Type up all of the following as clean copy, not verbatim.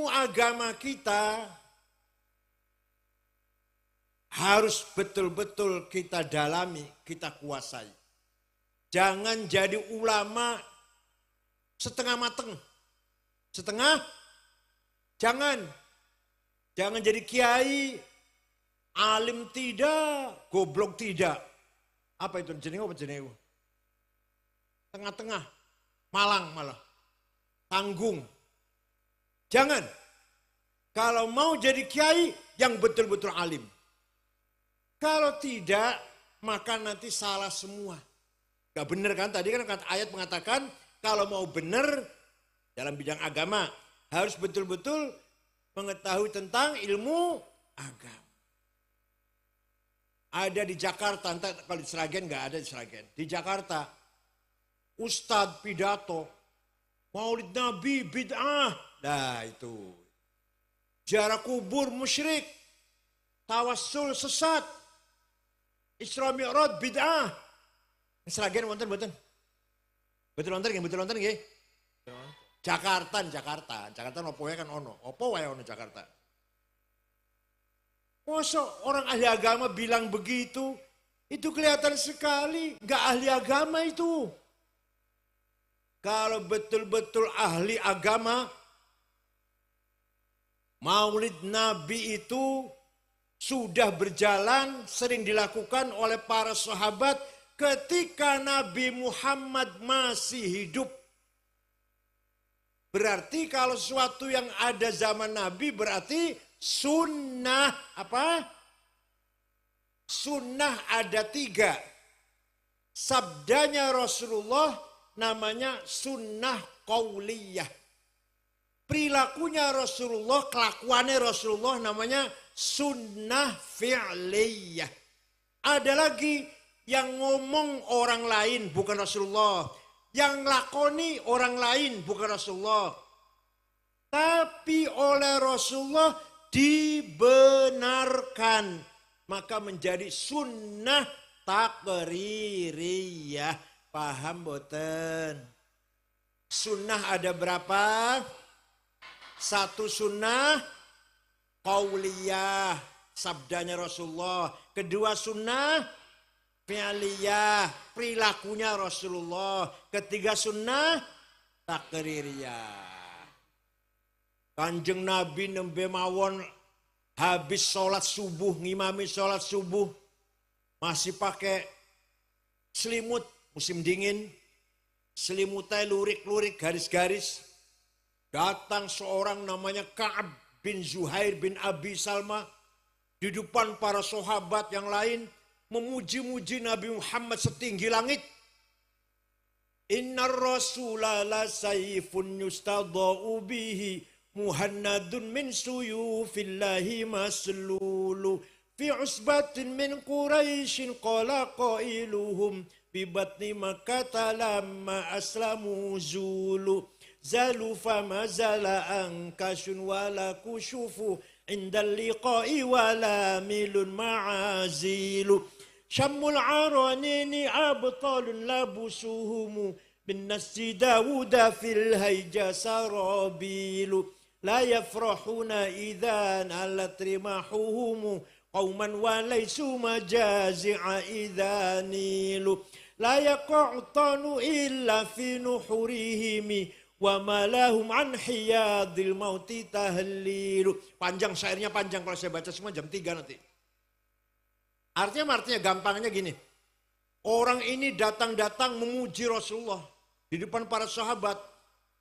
ilmu agama kita harus betul-betul kita dalami, kita kuasai. Jangan jadi ulama setengah mateng. Setengah, jangan jadi kiai, alim tidak, goblok tidak. Apa itu jenenge apa jenenge? Tengah-tengah, malang malah, tanggung. Jangan. Kalau mau jadi kiai yang betul-betul alim. Kalau tidak, maka nanti salah semua. Gak benar kan? Tadi kan ayat mengatakan kalau mau benar dalam bidang agama harus betul-betul mengetahui tentang ilmu agama. Ada di Jakarta, entah kalau di Sragen nggak ada di Sragen. Di Jakarta, Ustadz pidato, Maulid Nabi bid'ah. Nah itu. Ziarah kubur musyrik, tawassul sesat, Isra Mi'raj bid'ah. Sragen wonten mboten? Betul wonten nggih? Jakarta nopo wae kan ono. Apa wae ono Jakarta. Masa orang ahli agama bilang begitu, itu kelihatan sekali nggak ahli agama itu. Kalau betul-betul ahli agama, Maulid Nabi itu sudah berjalan, sering dilakukan oleh para sahabat ketika Nabi Muhammad masih hidup. Berarti kalau sesuatu yang ada zaman Nabi berarti sunnah apa? Sunnah ada 3. Sabdanya Rasulullah namanya sunnah qauliyah. Perilakunya Rasulullah, kelakuannya Rasulullah namanya sunnah fi'liyah. Ada lagi yang ngomong orang lain bukan Rasulullah. Yang lakoni orang lain bukan Rasulullah. Tapi oleh Rasulullah dibenarkan. Maka menjadi sunnah takririyah. Paham boten? Sunnah ada berapa? 1 sunnah qauliyah, sabdanya Rasulullah. 2 sunnah fi'liyah, perilakunya Rasulullah. 3 sunnah takririyah. Kanjeng Nabi nembe mawon habis sholat subuh, ngimami sholat subuh, masih pakai selimut musim dingin, selimutnya lurik-lurik garis-garis. Datang seorang namanya Ka'ab bin Zuhair bin Abi Salma di depan para sahabat yang lain memuji-muji Nabi Muhammad setinggi langit. Innar rasula la sayfun yustadha'u bihi muhannadun min suyufillahi maslulu fi usbatin min quraishin qala qailuhum bi batni makkah lamma aslamu zulu zalu fama zala ankashun wala kushufu indal liqa'i wala milun ma'azilu syammul aranini abtalun labusuhumu bin nasi dawuda fil hayja sarabilu la yafrahuna idhan alat rimahuhumu qawman walaysu majazi'a idhanilu la yaqa'tanu illa fi nuhurihimi wa malahum an hiyadil mauti tahlilu. Panjang syairnya panjang, kalau saya baca semua jam 3 nanti. Artinya gampangnya gini. Orang ini datang-datang memuji Rasulullah di depan para sahabat.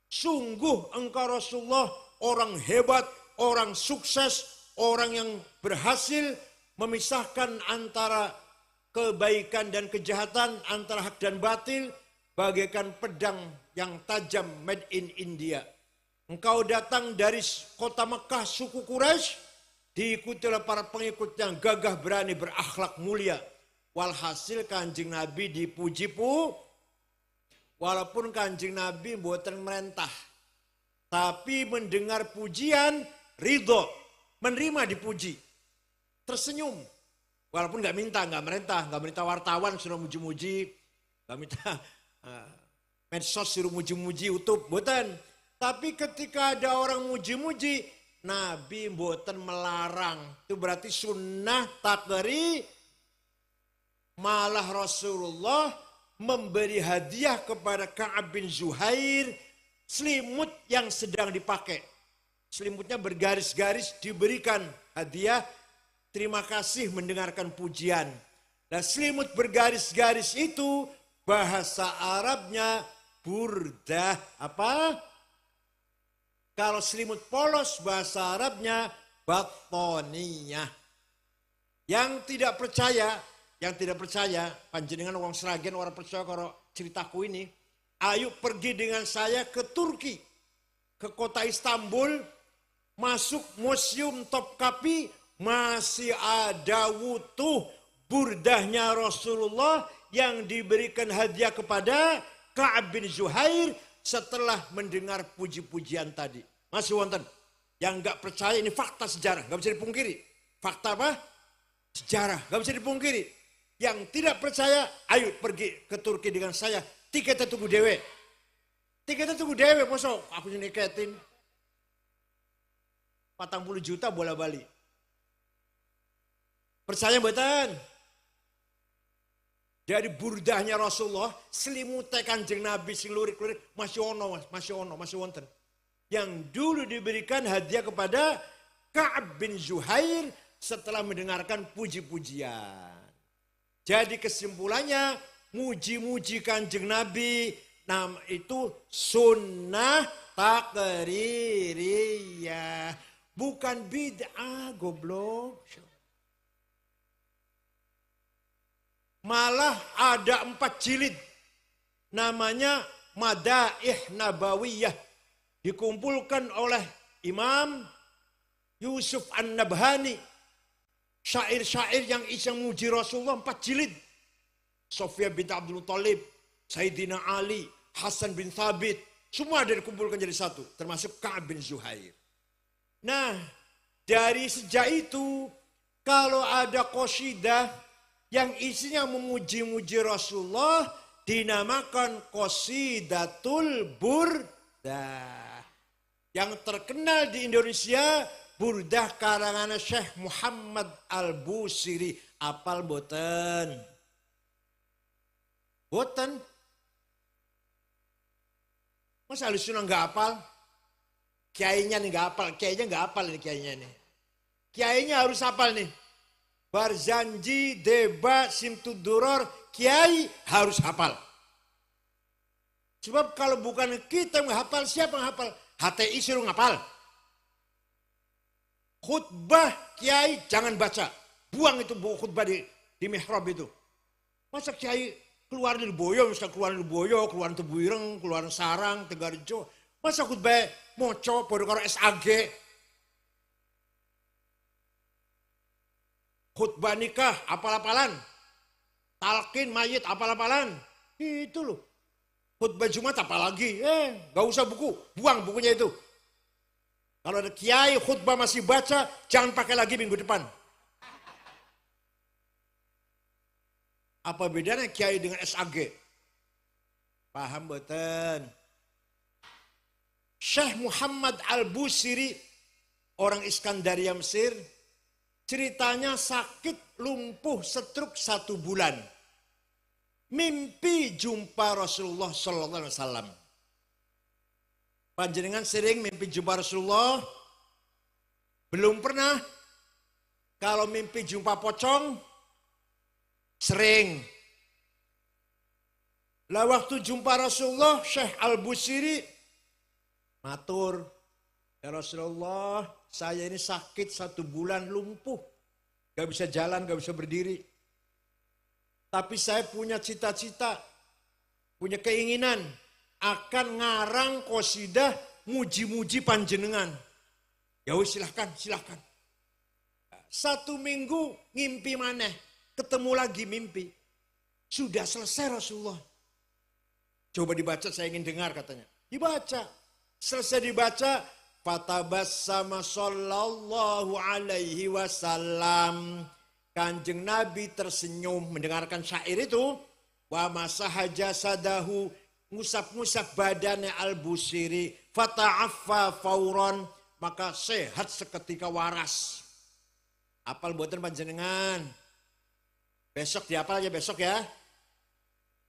Sungguh engkau Rasulullah orang hebat, orang sukses, orang yang berhasil memisahkan antara kebaikan dan kejahatan, antara hak dan batil, bagaikan pedang yang tajam made in India. Engkau datang dari kota Mekah, suku Quraisy, diikuti oleh para pengikut yang gagah berani, berakhlak mulia. Walhasil Kanjeng Nabi dipuji-puji, walaupun Kanjeng Nabi mboten merentah, tapi mendengar pujian, ridho, menerima dipuji, tersenyum. Walaupun nggak minta wartawan suruh muji-muji, nggak minta medsos suruh muji-muji YouTube, boten. Tapi ketika ada orang muji-muji, Nabi mboten melarang. Itu berarti sunnah takrir. Malah Rasulullah memberi hadiah kepada Ka'ab bin Zuhair selimut yang sedang dipakai. Selimutnya bergaris-garis, diberikan hadiah. Terima kasih mendengarkan pujian. Nah, selimut bergaris-garis itu bahasa Arabnya burdah. Apa? Kalau selimut polos bahasa Arabnya batoniyah. Yang tidak percaya, panjenengan orang Sragen, orang percaya kalau ceritaku ini, ayo pergi dengan saya ke Turki, ke kota Istanbul, masuk Museum Topkapi, masih ada utuh burdahnya Rasulullah yang diberikan hadiah kepada Ka'ab bin Zuhair setelah mendengar puji-pujian tadi. Masih wonten yang nggak percaya, ini fakta sejarah, nggak bisa dipungkiri. Fakta apa? Sejarah, nggak bisa dipungkiri. Yang tidak percaya, ayo pergi ke Turki dengan saya. Tiketnya tunggu dewe. Tiketnya tunggu dewe, posok. Aku niketin 40 juta bola balik. Percaya mboten? Dari burdahnya Rasulullah, selimutnya Kanjeng Nabi sing lurik-lurik masih wonten. Yang dulu diberikan hadiah kepada Ka'ab bin Zuhair setelah mendengarkan puji-pujian. Jadi kesimpulannya, muji-muji Kanjeng Nabi, nama itu sunnah takririyah. Bukan bid'ah, goblok. Malah ada 4 jilid. Namanya Madaih Nabawiyah. Dikumpulkan oleh Imam Yusuf An-Nabhani. Syair-syair yang isi muji Rasulullah 4 jilid. Sofia binti Abdul Thalib, Sayyidina Ali, Hasan bin Thabit. Semua ada dikumpulkan jadi satu. Termasuk Ka'ab bin Zuhair. Nah, dari sejak itu, kalau ada qasidah yang isinya memuji-muji Rasulullah, dinamakan Qasidatul Burdah. Yang terkenal di Indonesia, Burdah karangan Syekh Muhammad Al-Busiri. Apal boten? Boten? Masa Ahlussunnah nggak apal? Kiainya nih nggak apal, kiainya nggak apal nih kiainya nih. Kiainya harus apal nih. Barzanji, Deba, Simtuduror, kiai harus hafal. Sebab kalau bukan kita yang hafal, siapa yang hafal? HTI suruh ngapal. Khutbah kiai jangan baca. Buang itu buku khutbah di mihrab itu. Masa kiai keluar dari Boyo, misalnya keluar dari Boyo, keluar dari Tebuireng, keluar dari Sarang, Tegarjo. Masa khutbah moco, baru karo SAG. Khutbah nikah, apal-apalan. Talqin mayit, apal-apalan. Itu loh. Khutbah Jumat apalagi. Gak usah buku, buang bukunya itu. Kalau ada kiai khutbah masih baca, jangan pakai lagi minggu depan. Apa bedanya kiai dengan SAG? Paham betul. Syekh Muhammad Al-Busiri, orang Iskandaria Mesir, ceritanya sakit, lumpuh, stroke 1 bulan. Mimpi jumpa Rasulullah Sallallahu Alaihi Wasallam. Panjenengan sering mimpi jumpa Rasulullah? Belum pernah? Kalau mimpi jumpa pocong? Sering. Lah waktu jumpa Rasulullah, Syekh Al-Busiri matur, ya Rasulullah, saya ini sakit 1 bulan, lumpuh. Gak bisa jalan, gak bisa berdiri. Tapi saya punya cita-cita, punya keinginan, akan ngarang qasidah muji-muji panjenengan. Ya wis silahkan. 1 minggu ngimpi maneh, ketemu lagi mimpi. Sudah selesai Rasulullah. Coba dibaca, saya ingin dengar katanya. Dibaca. Selesai dibaca, fatabassama sallallahu alaihi wasallam. Kanjeng Nabi tersenyum mendengarkan syair itu. Wa masaha jasadahu, ngusap-ngusap badannya Al-Busiri. Fata'affa fauran, maka sehat seketika waras. Apal mboten panjenengan? Besok dihafal aja besok ya.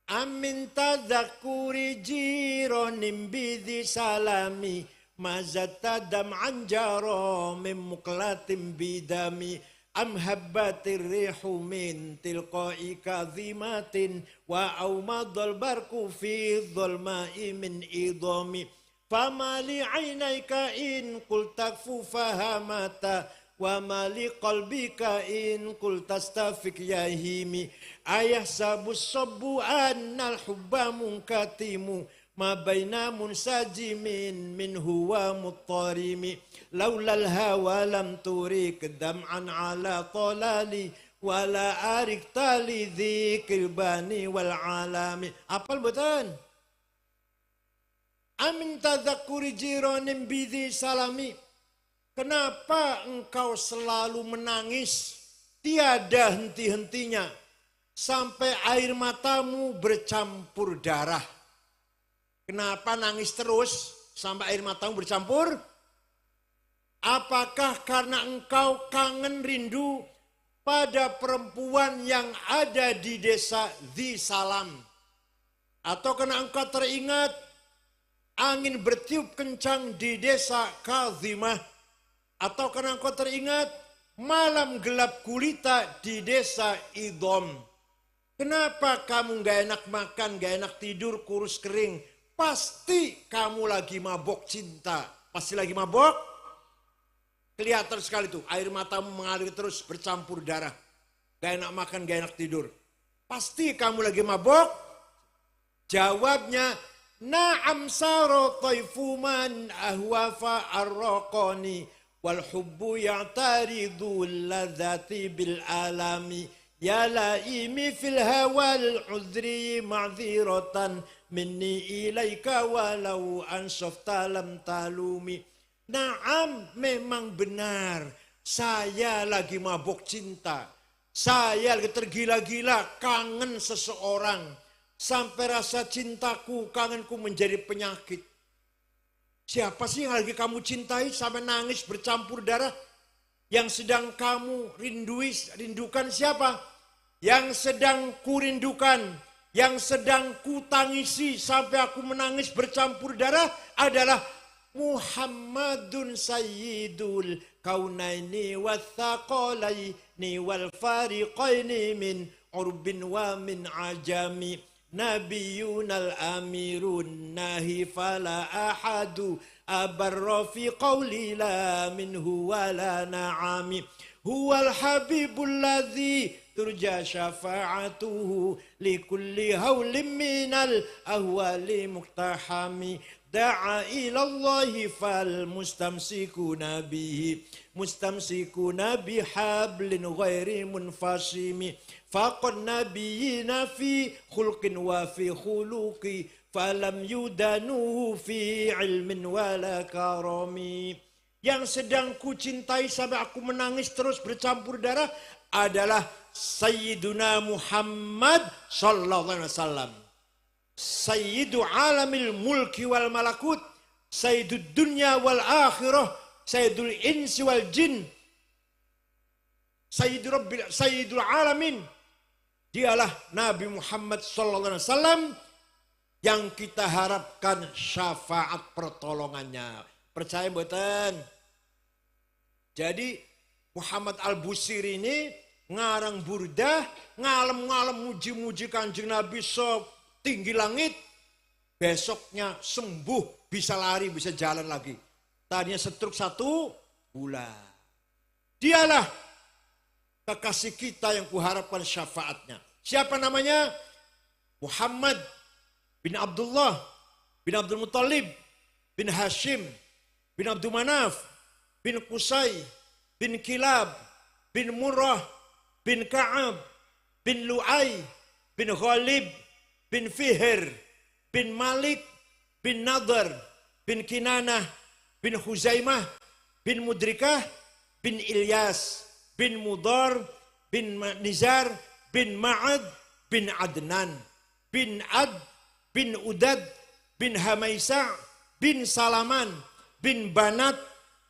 Amin tadzakuri jironim bidhi salami mazata dam'an jaro min muklatim bidami am habbatir rihu min tilqai kadhimatin wa aumadul barku fi dhulma'i min idami fama li aynaika in qul takfu fahamata wa mali qalbika in qul tastafik yahimi ayah sabus sabbu annal hubba munkatimu ma baina munsajimin min huwa muttarimi laulal hawa lam turik dam'an ala talali wala arik tali dzikil bani wal alami. Apal betul? Amin tadzakuri jironim bidhi salami. Kenapa engkau selalu menangis tiada henti-hentinya sampai air matamu bercampur darah? Kenapa nangis terus sampai air matamu bercampur? Apakah karena engkau kangen rindu pada perempuan yang ada di desa Dhi Salam? Atau karena engkau teringat angin bertiup kencang di desa Kadhimah? Atau karena engkau teringat malam gelap gulita di desa Idom? Kenapa kamu gak enak makan, gak enak tidur, kurus kering? Pasti kamu lagi mabok cinta. Pasti lagi mabok. Kelihatan sekali tuh, air matamu mengalir terus bercampur darah. Gak enak makan, gak enak tidur. Pasti kamu lagi mabok. Jawabnya, na'am saro taifuman ahwafa arraqani. Wal hubbu ya'taridul ladzati bil alami ya laimi fil hawal uzri ma'dziratan minni ilaika walau ansafta lam talumi. Naam, memang benar saya lagi mabuk cinta, saya lagi tergila-gila kangen seseorang sampai rasa cintaku, kangenku menjadi penyakit. Siapa sih yang lagi kamu cintai sampai nangis bercampur darah? Yang sedang kamu rindukan siapa? Yang sedang kurindukan, yang sedang kutangisi sampai aku menangis bercampur darah adalah Muhammadun Sayyidul Kaunaini Wathaqalaini Wal Fariqaini Min Urbin wa min ajami. Nabiyunal amirun nahi fala ahadu abarra fi qawli la minhu wala na'ami huwal habibul ladzi turja syafa'atuhu likulli hawlim minal ahwali muktahami da'a ilallahi fal mustamsikuna bihi mustamsikuna bihablin ghairi munfasimi faqad nabiyina fi khulqin wa fi khuluqi falam yudanuhu fi ilmin wala karami. Yang sedang ku cintai sampai aku menangis terus bercampur darah adalah Sayyiduna Muhammad sallallahu alaihi wasallam. Sayyidu alamil mulki wal malakut, sayyidud dunya wal akhirah, sayyidul insi wal jin, sayyidul alamin. Dialah Nabi Muhammad sallallahu alaihi wasallam yang kita harapkan syafaat pertolongannya. Percaya mboten? Jadi Muhammad Al-Busiri ini ngarang burdah, ngalem-ngalem muji-muji Kanjeng Nabi setinggi langit. Besoknya sembuh, bisa lari, bisa jalan lagi. Tadinya stroke 1 bulan. Dialah kekasih kita yang kuharapkan syafaatnya. Siapa namanya? Muhammad bin Abdullah bin Abdul Muttalib bin Hashim bin Abdul Manaf bin Qusay bin Kilab bin Murrah bin Ka'ab bin Lu'ay bin Ghalib bin Fihr bin Malik bin Nadar bin Kinanah bin Huzaimah bin Mudrikah bin Ilyas bin Mudar bin Nizar bin Ma'ad bin Adnan bin Ad bin Udad bin Hamaisa bin Salaman bin Banat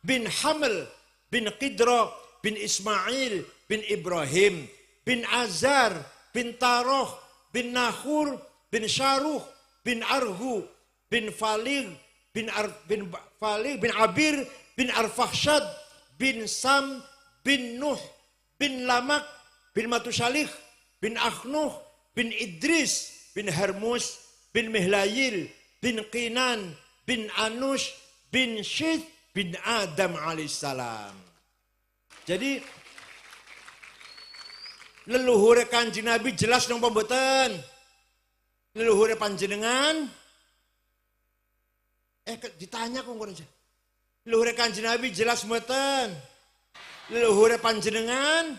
bin Hamil, bin Qidra, bin Ismail, bin Ibrahim, bin Azar, bin Taroh, bin Nahur, bin Syaruh, bin Arhu, bin Falig, bin Abir, bin Arfahshad, bin Sam, bin Nuh, bin Lamak, bin Matusalih, bin Akhnuh, bin Idris, bin Hermus, bin Mihlayil, bin Qinan, bin Anush, bin Syith, bin Adam alaihissalam. Jadi leluhur Kanjeng Nabi jelas nang pemboten. Leluhur panjenengan ditanya kok ngono aja. Leluhur Kanjeng Nabi jelas mboten. Leluhur panjenengan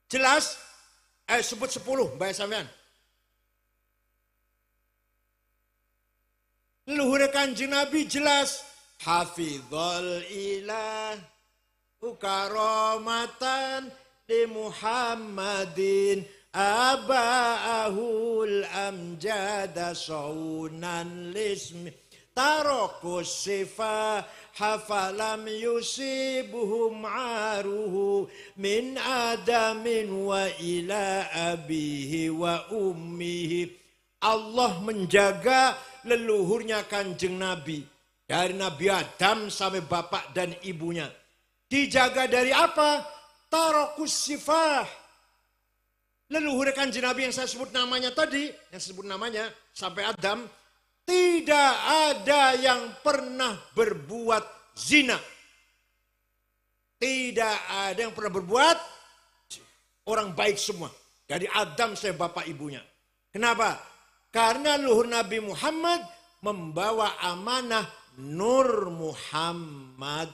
jelas sebut 10 mbak sampean. Leluhur Kanjeng Nabi jelas hafizul ilah karamatan di Muhammadin aba'ahul amjada saunan lismi tarokus sifa hafalam yusibuhum aruhu min adamin wa ila abihi wa ummihi. Allah menjaga leluhurnya Kanjeng Nabi dari Nabi Adam sampai bapak dan ibunya. Dijaga dari apa? Tarokus sifah. Leluhur Kanjeng Nabi yang saya sebut namanya tadi, yang sebut namanya sampai Adam, tidak ada yang pernah berbuat zina. Tidak ada yang pernah berbuat, orang baik semua. Dari Adam sampai bapak ibunya. Kenapa? Karena leluhur Nabi Muhammad membawa amanah Nur Muhammad.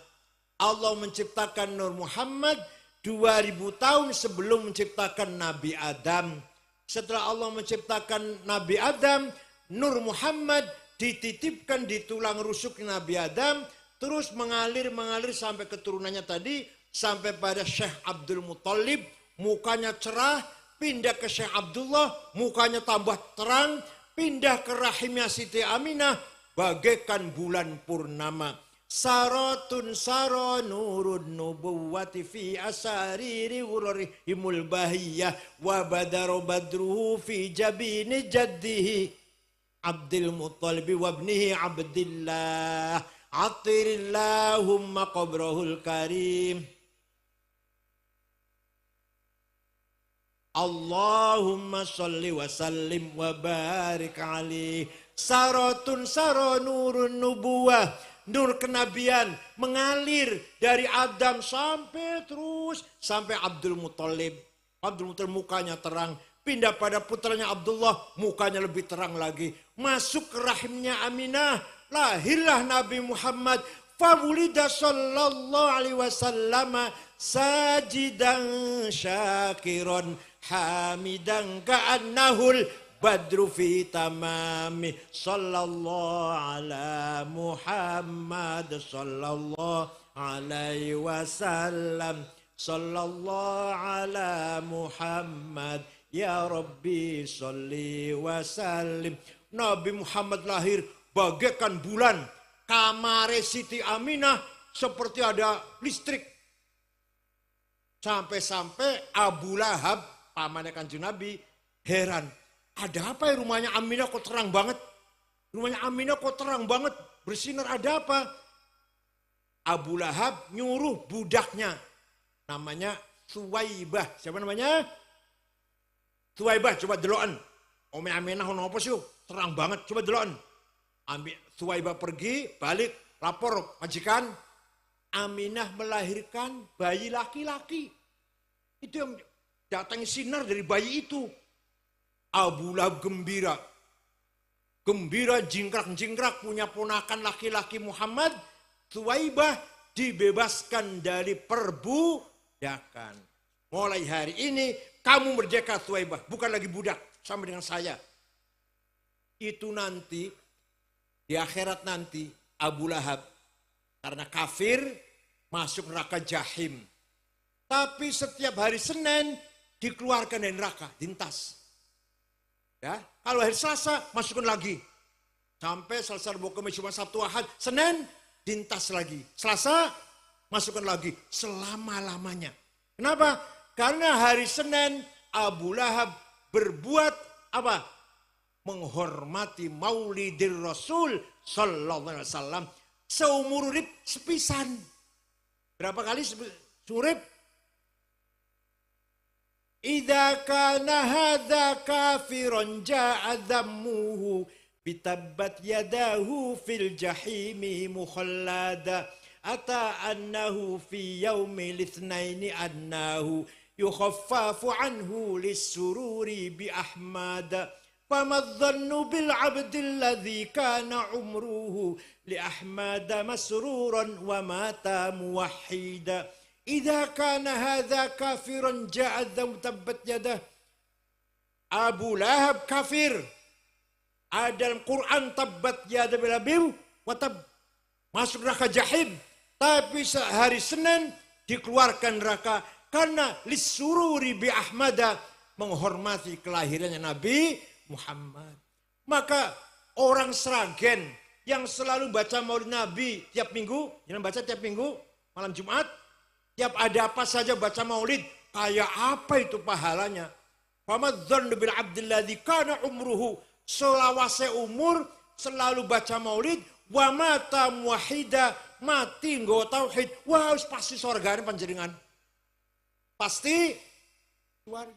Allah menciptakan Nur Muhammad 2000 tahun sebelum menciptakan Nabi Adam. Setelah Allah menciptakan Nabi Adam, Nur Muhammad dititipkan di tulang rusuk Nabi Adam, terus mengalir sampai keturunannya tadi, sampai pada Syekh Abdul Muttalib, mukanya cerah, pindah ke Syekh Abdullah, mukanya tambah terang, pindah ke rahimnya Siti Aminah, bagaikan bulan purnama. Saratun saro nurun nubuwati fi asariri wurrihimul bahiyah wa badaru badruhu fi jabini jaddihi Abdul Muttalib wa ibnihi Abdillah atirillahumma qabrahul karim. Allahumma salli wa sallim wa barik alaih. Saratun saro nurun nubuwah, nur kenabian mengalir dari Adam sampai Abdul Muttalib. Abdul Muttalib mukanya terang, pindah pada putranya Abdullah, mukanya lebih terang lagi. Masuk ke rahimnya Aminah, lahirlah Nabi Muhammad. Fawulida sallallahu alaihi wasallam sajidan syakiran hamidan ka'annahul badru fi tamami. Sallallahu ala Muhammad sallallahu alaihi wasallam. Sallallahu ala Muhammad ya Rabbi salli wa sallim. Nabi Muhammad lahir bagaikan bulan. Kamare Siti Aminah seperti ada listrik. Sampai-sampai Abu Lahab, pamannya Kanjeng Nabi, heran. Ada apa ya rumahnya Aminah kok terang banget? Rumahnya Aminah kok terang banget, bersinar, ada apa? Abu Lahab nyuruh budaknya, namanya Suwaibah. Siapa namanya? Suwaibah, coba deloan. Ome Aminah ono apa sih? Terang banget, coba deloan. Suwaibah pergi, balik, lapor majikan. Aminah melahirkan bayi laki-laki. Itu yang datang sinar dari bayi itu. Abu Lahab gembira. Gembira jingkrak-jingkrak punya ponakan laki-laki Muhammad. Suwaibah dibebaskan dari perbudakan. Mulai hari ini kamu merdeka Suwaibah. Bukan lagi budak sama dengan saya. Itu nanti, di akhirat nanti Abu Lahab karena kafir masuk neraka jahim. Tapi setiap hari Senin dikeluarkan dari neraka, dintas. Ya, kalau hari Selasa masukkan lagi. Sampai Selasa, Rabu, Kamis, Jumat, Sabtu, Ahad, Senin dintas lagi. Selasa, masukkan lagi selama-lamanya. Kenapa? Karena hari Senin Abu Lahab berbuat apa? Menghormati Maulidir Rasul sallallahu alaihi wasallam seumur urip sepisan. Berapa kali surip? Idza kana hadza kafiran ja'a dhammuhu bitabbat yadahu fil jahimi mukhallada ata annahu fi yaumil itsnaini annahu yukhaffafu anhu lis-sururi bi ahmada fama dhannu bil 'abdi alladhi kana umruhu li ahmada masruran wa mata muwahhida. Idza kana hadza kafiran ja'a tabbat yadah. Abu Lahab kafir. Ada dalam Quran tabbat yadah bilabiu wa tab. Masuk neraka jahim. Tapi hari Senin dikeluarkan neraka karena lisururi bi Ahmada menghormati kelahirannya Nabi Muhammad. Maka orang Sragen yang selalu baca Maulid Nabi tiap minggu, jangan baca tiap minggu malam Jumat. Tiap ada apa saja baca maulid, kayak apa itu pahalanya? Famadzannu bil abdilladzi kana umruhu, selawase umur selalu baca maulid, wa mata muwahhida, mati nggo tauhid. Wah, pasti surgane panjenengan. Pasti keluar.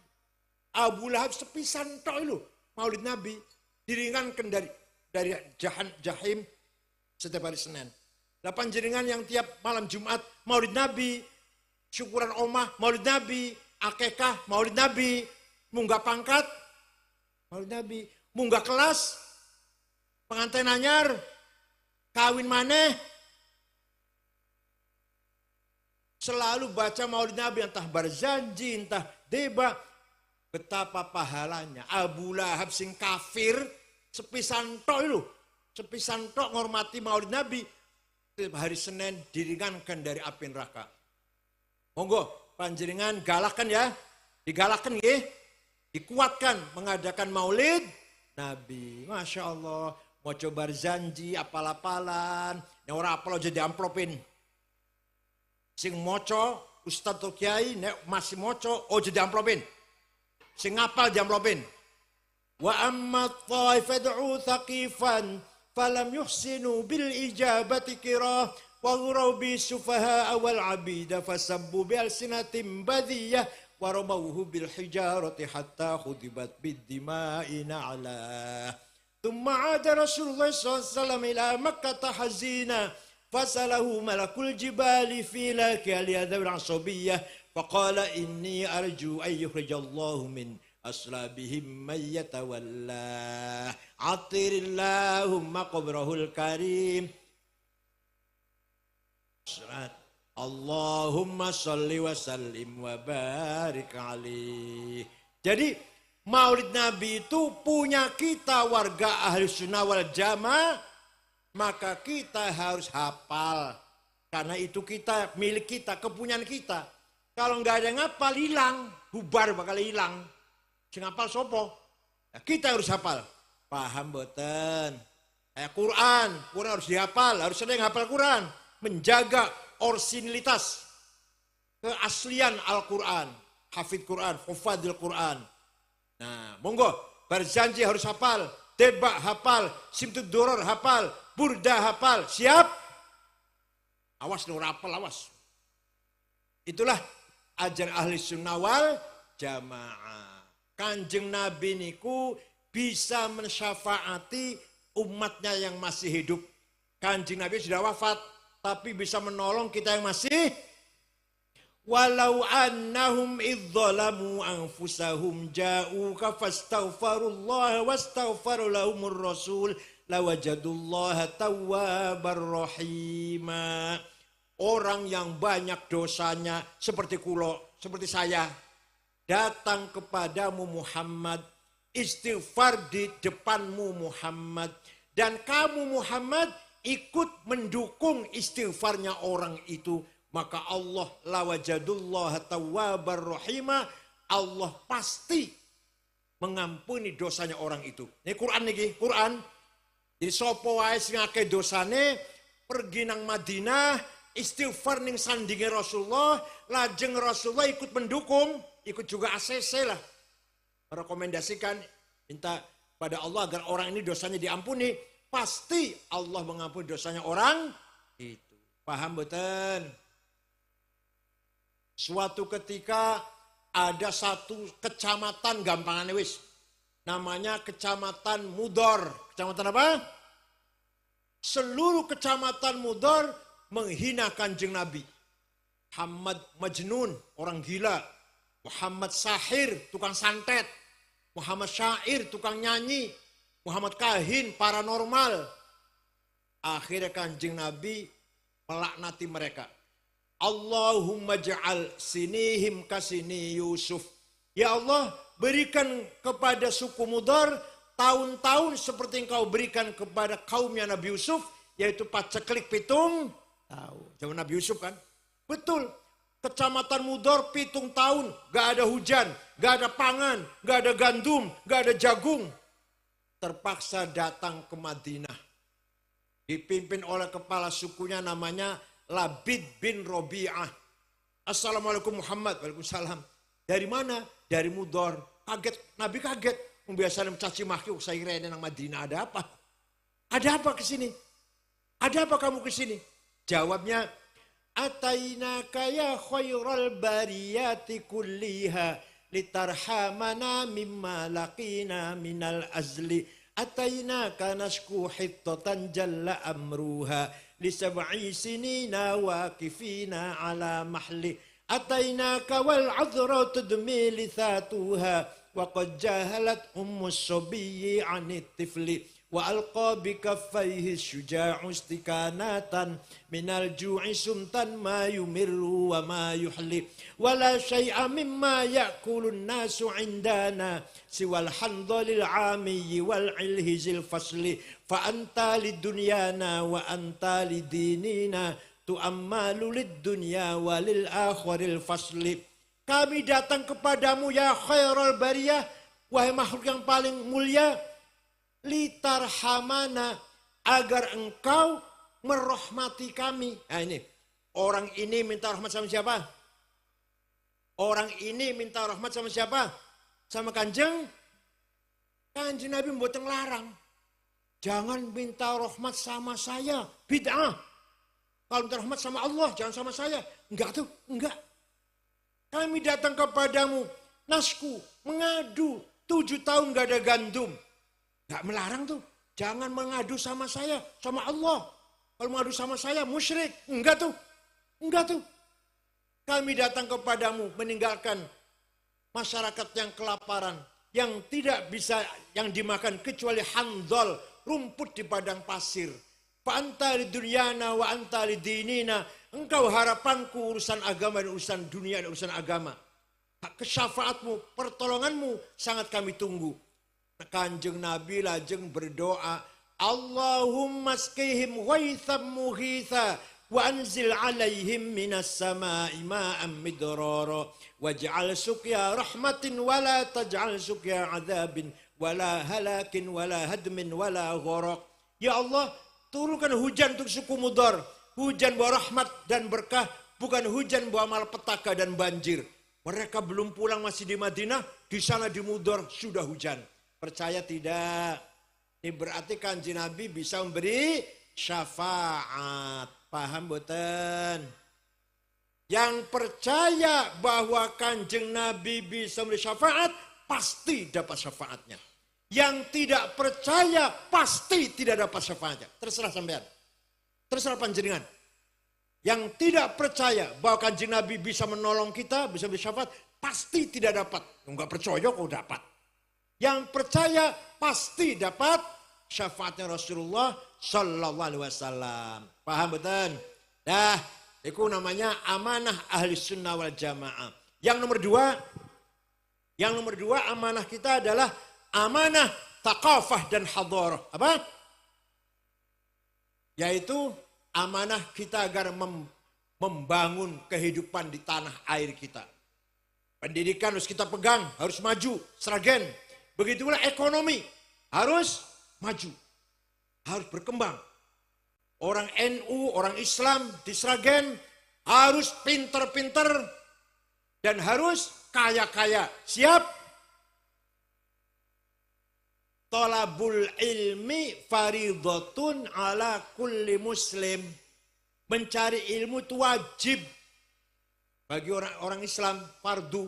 Abu Lahab sepisan tok lho maulid Nabi diringankan dari jahim setiap hari Senin. Lah panjenengan yang tiap malam Jumat maulid Nabi, syukuran omah, maulid Nabi, akekah, maulid Nabi, munggah pangkat, maulid Nabi, munggah kelas, pengantin anyar, kawin maneh, selalu baca maulid Nabi, entah berjanji, entah debat, betapa pahalanya. Abu Lahab sing kafir, sepisan tok itu, sepisan tok ngormati maulid Nabi, hari Senin diringankan dari api neraka. Monggo panjenengan galakan ya, digalakan ya, dikuatkan mengadakan maulid Nabi. Masya Allah, mau coba janji apal-apalan, yang orang apal jadi amplopin. Sing moco, Ustadz atau Kiai, masih moco, jadi amplopin. Sing apal di amplopin. Wa amma ta'ifad'u thaqifan, falam yuhsinu bil ijabati kirah. وَغُرَوْا بِسُفَهَاءَ وَالْعَبِيدَ فَسَبُّوا بِأَلْسِنَةٍ بَذِيَّةٍ وَرَمَوْهُ بِالْحِجَارَةِ حَتَّى خُضِبَتْ بِالدِّمَاءِ نَعْلَاهُ ثُمَّ عَادَ رَسُولُ اللَّهِ صَلَّى اللَّهُ عَلَيْهِ وسلم إِلَى مَكَّةَ حَزِينًا فَسَأَلَهُ مَلَكُ الْجِبَالِ فِي لَكَالِ ذَوِي الْعَصَبِيَّةِ فَقَالَ إِنِّي أَرْجُو أَن يُخْرِجَ اللَّهُ مِنْ أَصْلَابِهِمْ مَن يَتَوَلَّاهُ عَطِّرِ اللَّهُمَّ قَبْرَهُ الْكَرِيمَ. Allahumma sholli wa sallim wa barik alaih. Jadi maulid Nabi itu punya kita warga ahli sunnah wal jamaah, maka kita harus hafal. Karena itu kita, milik kita, kepunyaan kita. Kalau nggak ada yang hafal, hilang. Bubar bakal hilang. Sing hafal sopo? Nah, kita harus hafal. Paham boten? Quran harus dihafal, harus sering hafal Quran. Menjaga orisinilitas, keaslian Al-Quran, hafid Quran, hufadil Quran. Nah, monggo, berjanji harus hafal, debak hafal, simtud doror hafal, burda hafal, siap? Awas nur hafal, awas. Itulah ajar ahli sunnah wal jamaah. Kanjeng Nabi niku bisa mensyafaati umatnya yang masih hidup. Kanjeng Nabi sudah wafat, tapi bisa menolong kita yang masih. Walau annahum idzalamu anfusahum ja'uka fastaghfirullah wastaghfara lahumur rasul lawajadullaha tawwabar rahima. Orang yang banyak dosanya seperti kulo, seperti saya, datang kepadamu Muhammad, istighfar di depanmu Muhammad, dan kamu Muhammad ikut mendukung istighfarnya orang itu, maka Allah lawajadullah tawwabar rahimah, Allah pasti mengampuni dosanya orang itu. Ini Quran niki, Quran. Jadi sapa wae sing akeh dosane, pergi nang Madinah, istighfar ning sandinge Rasulullah, lajeng Rasulullah ikut mendukung, ikut juga ACC lah. Merekomendasikan, minta pada Allah agar orang ini dosanya diampuni, pasti Allah mengampuni dosanya orang itu. Paham betul? Suatu ketika ada satu kecamatan gampangannya wis, namanya Kecamatan Mudor. Kecamatan apa? Seluruh Kecamatan Mudor menghina Kanjeng Nabi. Muhammad Majnun, orang gila. Muhammad Sahir, tukang santet. Muhammad Syair, tukang nyanyi. Muhammad Kahin, paranormal. Akhirnya Kanjeng Nabi melaknati mereka. Allahumma ja'al sinihim kasini Yusuf. Ya Allah, berikan kepada suku Mudar tahun-tahun seperti engkau berikan kepada kaumnya Nabi Yusuf, yaitu paceklik pitung tahun. Zaman Nabi Yusuf kan? Betul. Kecamatan Mudar pitung tahun, gak ada hujan, gak ada pangan, gak ada gandum, gak ada jagung. Terpaksa datang ke Madinah. Dipimpin oleh kepala sukunya namanya Labid bin Robi'ah. Assalamualaikum Muhammad. Waalaikumsalam. Dari mana? Dari Mudar. Kaget, Nabi kaget. Biasanya mencaci maki, saya kira ini nang Madinah, ada apa? Ada apa ke sini? Ada apa kamu ke sini? Jawabnya, atainaka ya khairal bariyati kulliha litarhamana mimma laqina minal azli. Atainaka nasku hittatan jalla amruha lisab'i sinina waqifina ala mahli. Atainaka wal adra tudmi lithatuha وقد جاهلت الصبي عن الطفل وألقى بكفيه الشجاع استكانة من الجوع سمتا ما يمر وما يحلي ولا شيء مما يأكل الناس عندنا سوى الحنظل العامي والعلهز الفصل فأنت لدنيانا وأنت لديننا تؤمل للدنيا وللآخر الفصل. Kami datang kepadamu ya khairul bariyah, wahai makhluk yang paling mulia, litarhamana, agar engkau merahmati kami. Nah ini, orang ini minta rahmat sama siapa? Orang ini minta rahmat sama siapa? Sama Kanjeng Nabi membuat larang. Jangan minta rahmat sama saya, bid'ah. Kalau minta rahmat sama Allah, jangan sama saya. Enggak tuh, enggak. Kami datang kepadamu, nasku, mengadu, 7 tahun gak ada gandum. Gak melarang tuh, jangan mengadu sama saya, sama Allah. Kalau mengadu sama saya, musyrik. Enggak tuh, enggak tuh. Kami datang kepadamu meninggalkan masyarakat yang kelaparan, yang tidak bisa yang dimakan kecuali handol, rumput di padang pasir. Fa anta li dunyana wa anta li dinina. Engkau harapanku urusan agama dan urusan dunia dan urusan agama. Kesyafaatmu, pertolonganmu sangat kami tunggu. Kanjeng Nabi lajeng berdoa, Allahumma skihim ghaitham mughitha wa anzil alaihim minas sama'i ma'am midrara waj'al suqya rahmatin wa la taj'al suqya adabin wa la halakin wa la hadmin wa la gharaq. Ya Allah, turunkan hujan untuk suku Mudar. Hujan bawa rahmat dan berkah, bukan hujan bawa malapetaka dan banjir. Mereka belum pulang, masih di Madinah, di sana di Mudar sudah hujan. Percaya tidak? Ini berarti Kanjeng Nabi bisa memberi syafaat. Paham boten? Yang percaya bahwa Kanjeng Nabi bisa memberi syafaat, pasti dapat syafaatnya. Yang tidak percaya, pasti tidak dapat syafaatnya. Terserah sampean. Terserah panjenengan. Yang tidak percaya bahwa Kanjeng Nabi bisa menolong kita, bisa beri syafaat, pasti tidak dapat. Enggak percaya kok dapat. Yang percaya pasti dapat syafaatnya Rasulullah Sallallahu Alaihi Wasallam. Paham betul? Dah, itu namanya amanah ahli sunnah wal jamaah. Yang nomor dua amanah kita adalah amanah thaqafah dan hadarah. Apa? Yaitu amanah kita agar membangun kehidupan di tanah air kita. Pendidikan harus kita pegang, harus maju, Sragen. Begitulah ekonomi, harus maju, harus berkembang. orang NU, orang Islam di Sragen harus pinter-pinter dan harus kaya-kaya. Siap? Thalabul ilmi faridatun ala kulli muslim. Mencari ilmu itu wajib bagi orang Islam, fardu.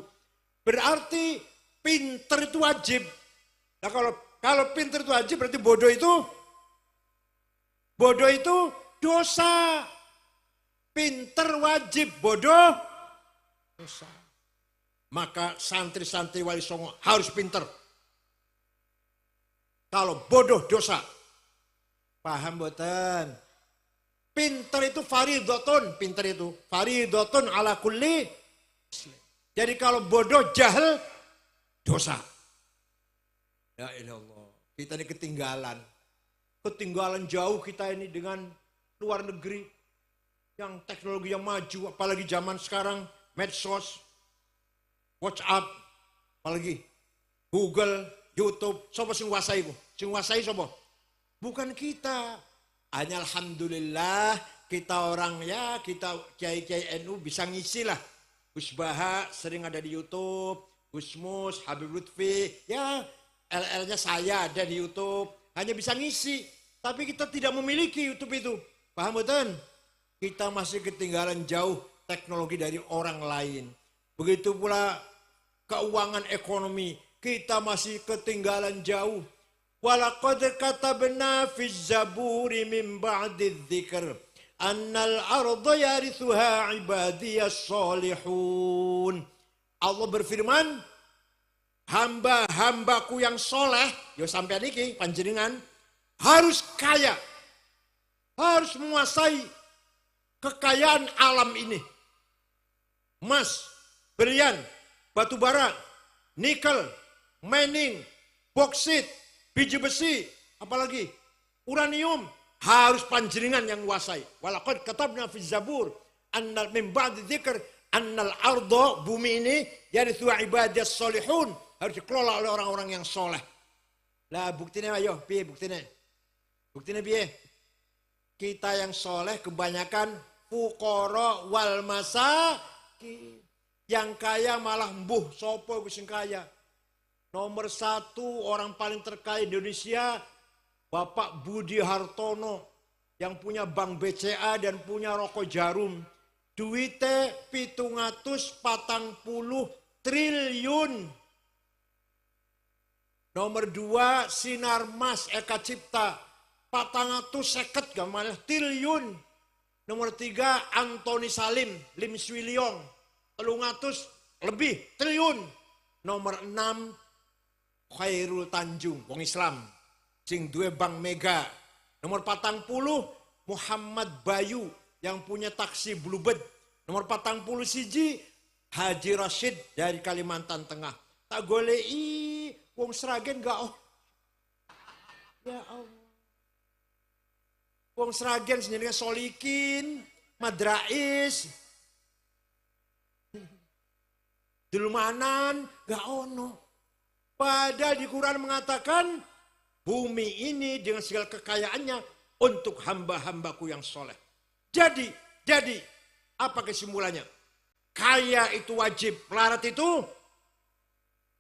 Berarti pinter itu wajib. Nah kalau pinter itu wajib berarti bodoh itu dosa. Pinter wajib, bodoh dosa. Maka santri-santri Wali Songo harus pinter. Kalau bodoh dosa. Paham boten? Pinter itu faridotun. Pinter itu faridotun ala kulli. Jadi kalau bodoh jahil dosa. Ya ilallah. Kita ini ketinggalan. Ketinggalan jauh kita ini dengan luar negeri. Yang teknologi yang maju. Apalagi zaman sekarang. Medsos. WhatsApp. Apalagi Google. YouTube, sopo sing nguasai bu? Sing nguasai sopo? Bukan kita. Hanya alhamdulillah kita orang ya, kita kiai-kiai NU bisa ngisi lah. Gus Baha sering ada di YouTube, Gus Mus, Habib Lutfi, ya LL-nya saya ada di YouTube. Hanya bisa ngisi, tapi kita tidak memiliki YouTube itu. Paham betul? Kita masih ketinggalan jauh teknologi dari orang lain. Begitu pula keuangan ekonomi. Kita masih ketinggalan jauh. Walaqad katabna fi zaburi min ba'di dzikr annal arda yarithuha ibadiyas solihun. Allah berfirman, hamba-hambaku yang soleh, yo sampai niki panjenengan harus kaya. Harus menguasai kekayaan alam ini. Emas, berlian, batu bara, nikel, mining, boksit, biji besi, apalagi uranium, harus panjenengan yang menguasai. Walaqad katabna fi zabur annal min ba'di dzikr annal arda, bumi ini yarithu ibadiyas solihun, harus dikelola oleh orang-orang yang soleh. Lah buktinya ayo, piye buktinya? Buktinya piye? Kita yang soleh kebanyakan fuqara wal masakin. Yang kaya malah mbuh sopo sing kaya. Nomor 1 orang paling terkaya di Indonesia, Bapak Budi Hartono, yang punya Bank BCA dan punya Rokok Jarum. Duitnya 740 triliun. Nomor 2 Sinarmas Eka Cipta, 450 gamal triliun. Nomor 3 Antoni Salim, Lim Swiliong, 300 lebih triliun. Nomor 6 Khairul Tanjung, wong Islam, sing duwe Bank Mega. Nomor 40 Muhammad Bayu yang punya taksi Bluebird. Nomor 40 siji Haji Rashid dari Kalimantan Tengah. Tak golei wong Sragen gak oh. Ya Allah. Wong Sragen sendiri Solikin, Madrais, Dulmanan gak ono. Padahal di Quran mengatakan bumi ini dengan segala kekayaannya untuk hamba-hambaku yang soleh. Jadi apa kesimpulannya? Kaya itu wajib, melarat itu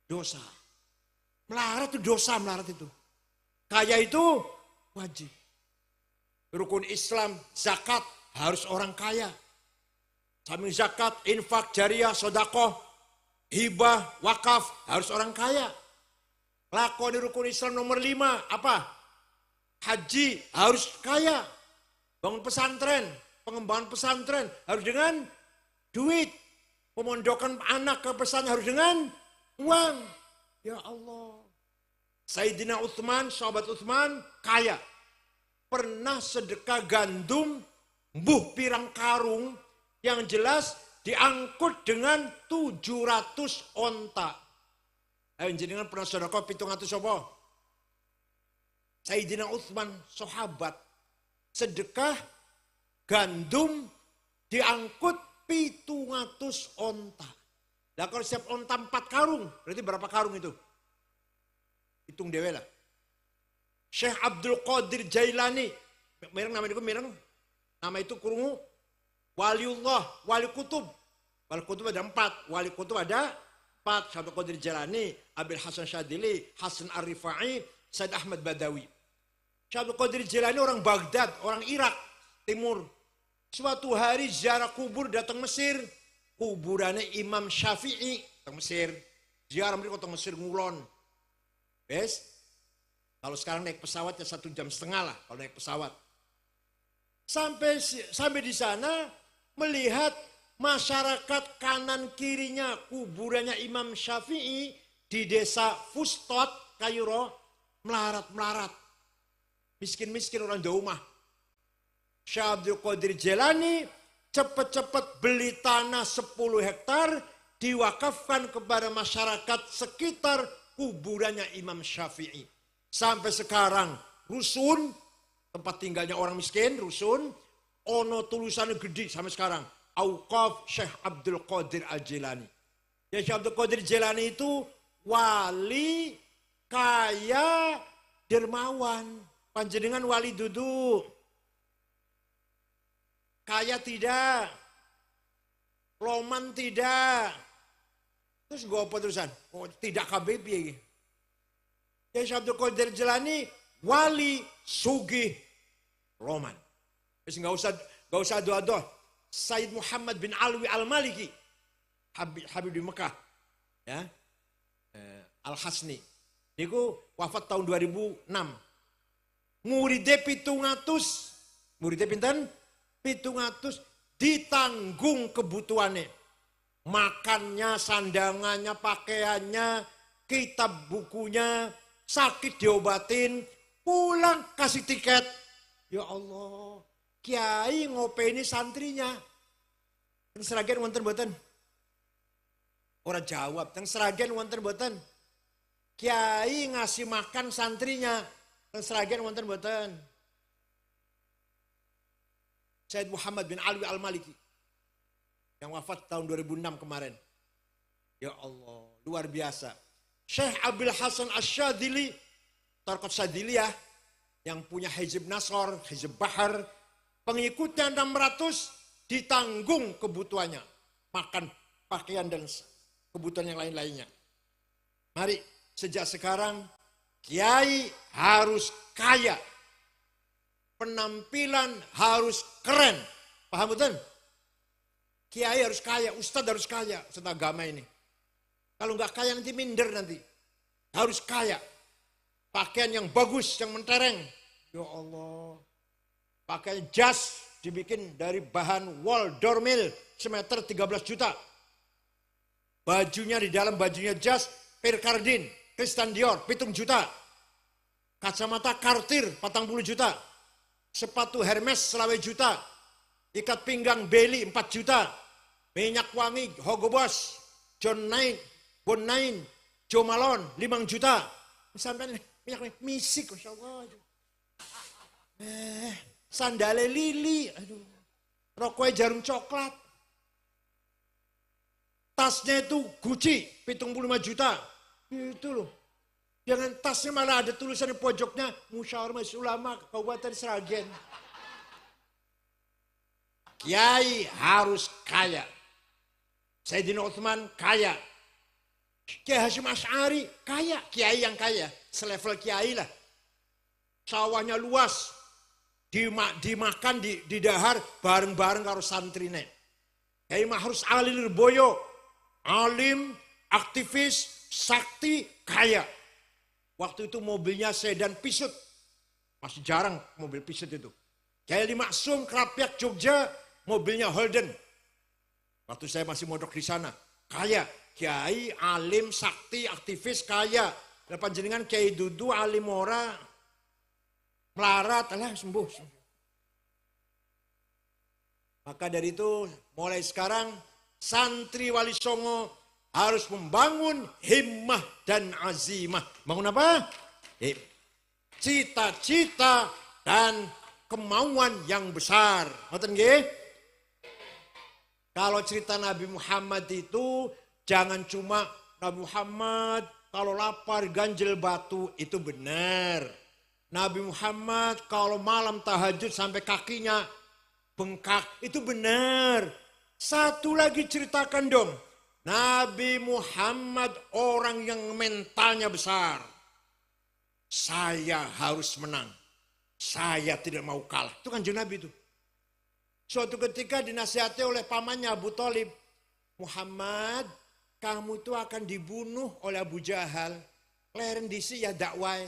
dosa. Melarat itu dosa, melarat itu. Kaya itu wajib. Rukun Islam, zakat harus orang kaya. Samping zakat, infak, jariah, sodakoh, hibah, wakaf harus orang kaya. Lakoni rukun Islam nomor 5 apa? Haji harus kaya. Bangun pesantren, pengembangan pesantren harus dengan duit. Pemondokan anak ke pesantren harus dengan uang. Ya Allah. Sayyidina Utsman, sahabat Utsman kaya. Pernah sedekah gandum, mbuh pirang karung yang jelas diangkut dengan 700 onta. Ayo jenengan pernah sedekah 700 apa? Sayyidina Utsman sahabat sedekah gandum diangkut 700 onta. Nah kalau setiap onta 4 karung, berarti berapa karung itu? Hitung dewe lah. Syekh Abdul Qadir Jailani, mireng namanya itu mireng, Nama itu kurungu waliullah, wali kutub. Wali kutub ada 4, wali kutub ada 4. Syekh Abdul Qadir Jilani, Abil Hasan Syadili, Hasan Ar-Rifai, Said Ahmad Badawi. Syekh Abdul Qadir Jilani orang Baghdad, orang Irak Timur. Suatu hari ziarah kubur datang Mesir. Kuburannya Imam Syafi'i datang Mesir. Ziarah mereka datang Mesir ngulon. Bes? Kalau sekarang naik pesawat ya 1,5 jam lah kalau naik pesawat. Sampai di sana melihat masyarakat kanan kirinya kuburannya Imam Syafi'i di desa Fustot, Kairo, melarat-melarat. Miskin-miskin orang daumah. Syekh Abdul Qadir Jilani cepat-cepat beli tanah 10 hektar diwakafkan kepada masyarakat sekitar kuburannya Imam Syafi'i. Sampai sekarang rusun, tempat tinggalnya orang miskin, rusun, ono tulisannya gede sampai sekarang. Auqaf Syekh Abdul Qadir Al-Jilani. Ya, Syekh Abdul Qadir Jilani itu wali, kaya, dermawan. Panjenengan wali duduk. Kaya tidak. Loman tidak. Terus gue apa terusan? Oh, tidak KBB. Ya, Syekh Abdul Qadir Jilani wali, sugih, Roman. Terus nggak usah doa-doa. Sayyid Muhammad bin Alwi Al-Maliki, Habib di Mekah, ya, Al-Hasni. Niku wafat tahun 2006. Muridnya 700, muridnya pinten? 700 ditanggung kebutuhannya. Makannya, sandangannya, pakaiannya, kitab bukunya, sakit diobatin, pulang kasih tiket. Ya Allah, kiai ngopeni santrinya. Yang seragen wonten mboten? Ora jawab, yang seragen wonten mboten? Kiai ngasih makan santrinya. Yang seragen wonten mboten? Sayyid Muhammad bin Alwi Al-Maliki yang wafat tahun 2006 kemarin. Ya Allah, luar biasa. Syekh Abil Hasan Asy-Syadzili, Tarqat Syadziliyah, yang punya Hizb Nasr, Hizb Bahar, pengikutnya 600 ditanggung kebutuhannya. Makan, pakaian, dan kebutuhan yang lain-lainnya. Mari, sejak sekarang, kiai harus kaya. Penampilan harus keren. Paham betul? Kiai harus kaya, ustadz harus kaya, serta agama ini. Kalau nggak kaya nanti minder nanti. Harus kaya. Pakaian yang bagus, yang mentereng. Ya Allah. Pakaian jas dibikin dari bahan wol dormil semeter 13 juta. Bajunya di dalam bajunya jas Pierre Cardin, Christian Dior 7 juta. Kacamata Cartier 40 juta. Sepatu Hermes selawe juta. Ikat pinggang Beli 4 juta. Minyak wangi Hugo Boss, John Knight, Bon Nain, Jo Malone 5 juta. Sampai minyak wangi misik, Masya Allah. Sandale Lili, aduh. Rokoknya jarum coklat. Tasnya itu Gucci 75 juta. Itu loh. Jangan tasnya malah ada tulisan di pojoknya Musyawarah Majelis Ulama Kabupaten Sragen. Kiai harus kaya. Sayyidina Utsman kaya. Kiai Hasyim Asy'ari kaya. Kiai yang kaya. Selevel kiai lah. Sawahnya luas. Dimakan di dahar bareng-bareng karo santrine. Kiai Mahrus Ali Lirboyo. Alim, aktivis, sakti, kaya. Waktu itu mobilnya sedan Pisut. Masih jarang mobil Pisut itu. Kiai Ali Maksum, Krapyak, Jogja, mobilnya Holden. Waktu saya masih mondok di sana. Kaya. Kiai, alim, sakti, aktivis, kaya. Dan panjenengan Kiai Dudu, alim ora, melarat, alah sembuh. Maka dari itu mulai sekarang santri Wali Songo harus membangun himmah dan azimah. Bangun apa? Cita-cita dan kemauan yang besar. Ngoten nggih? Kalau cerita Nabi Muhammad itu jangan cuma Nabi Muhammad kalau lapar ganjil batu, itu benar. Nabi Muhammad kalau malam tahajud sampai kakinya bengkak. Itu benar. Satu lagi ceritakan dong. Nabi Muhammad orang yang mentalnya besar. Saya harus menang. Saya tidak mau kalah. Itu kan Nabi itu. Suatu ketika dinasihati oleh pamannya Abu Thalib. Muhammad, kamu itu akan dibunuh oleh Abu Jahal. Leren disi ya dakwah.